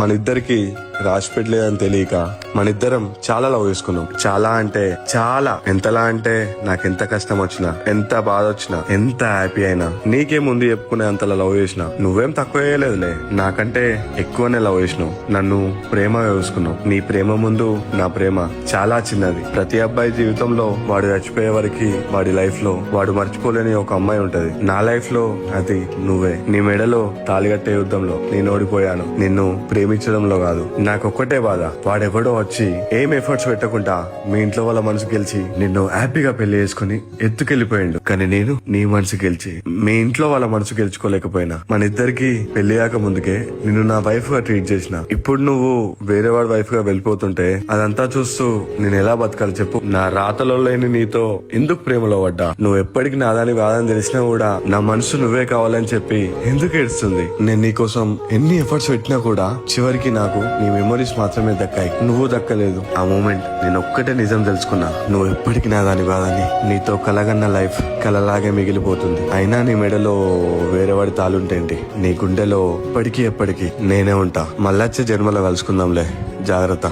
మన ఇద్దరికి రాసి పెట్టలేదని తెలియక మన ఇద్దరం చాలా లవ్ చేసుకున్నాం. చాలా అంటే చాలా, ఎంతలా అంటే నాకెంత కష్టం వచ్చినా, ఎంత బాధ వచ్చినా, ఎంత హ్యాపీ అయినా నీకే ముందు చెప్పుకునే అంతలా లవ్ చేసిన. నువ్వేం తక్కువ చేయలేదులే, నాకంటే ఎక్కువనే లవ్ చేసినావు. నన్ను ప్రేమగా చూసుకున్నావు. నీ ప్రేమ ముందు నా ప్రేమ చాలా చిన్నది. ప్రతి అబ్బాయి జీవితంలో వాడు చచ్చిపోయే వరకు వాడి లైఫ్ లో వాడు మర్చిపోలేని ఒక అమ్మాయి ఉంటది. నా లైఫ్ లో అది నువ్వే. నీ మెడలో తాళిగట్టే యుద్ధంలో నేను ఓడిపోయాను, నిన్ను ప్రేమించడంలో కాదు. నాకొక్కటే బాధ, వాడెవడో వచ్చి ఏం ఎఫర్ట్స్ పెట్టకుండా మీ ఇంట్లో వాళ్ళ మనసు గెలిచి నిన్ను హ్యాపీగా పెళ్లి చేసుకుని ఎత్తుకెళ్లిపోయిండు. కానీ నేను నీ మనసు గెలిచి మీ ఇంట్లో వాళ్ళ మనసు గెలుచుకోలేకపోయినా మన ఇద్దరికి పెళ్లి కాక ముందుకే నిన్ను నా వైఫ్ గా ట్రీట్ చేసిన. ఇప్పుడు నువ్వు వేరే వాడి వైఫ్ గా వెళ్ళిపోతుంటే అదంతా చూస్తూ నేను ఎలా బతకాలి చెప్పు? నా రాతలో లేని నీతో ఎందుకు ప్రేమలో పడ్డా? నువ్వు ఎప్పటికి నాదాని కాదని తెలిసినా కూడా నా మనసు నువ్వే కావాలని చెప్పి ఎందుకు ఏడుస్తుంది? నేను నీకోసం ఎన్ని ఎఫర్ట్స్ పెట్టినా కూడా చివరికి నాకు నీ మెమరీస్ మాత్రమే దక్కాయి, నువ్వు దక్కలేదు. ఆ మూమెంట్ నేను ఒక్కటే నిజం తెలుసుకున్నా, నువ్వు ఎప్పటికి నా దాని కాదని. నీతో కలగన్న లైఫ్ కలలాగే మిగిలిపోతుంది. అయినా నీ మెడలో వేరేవాడి తాలుంటేంటి, నీ గుండెలో ఎప్పటికీ నేనే ఉంటా. మళ్ళొచ్చే జన్మలో కలుసుకుందాంలే, జాగ్రత్త.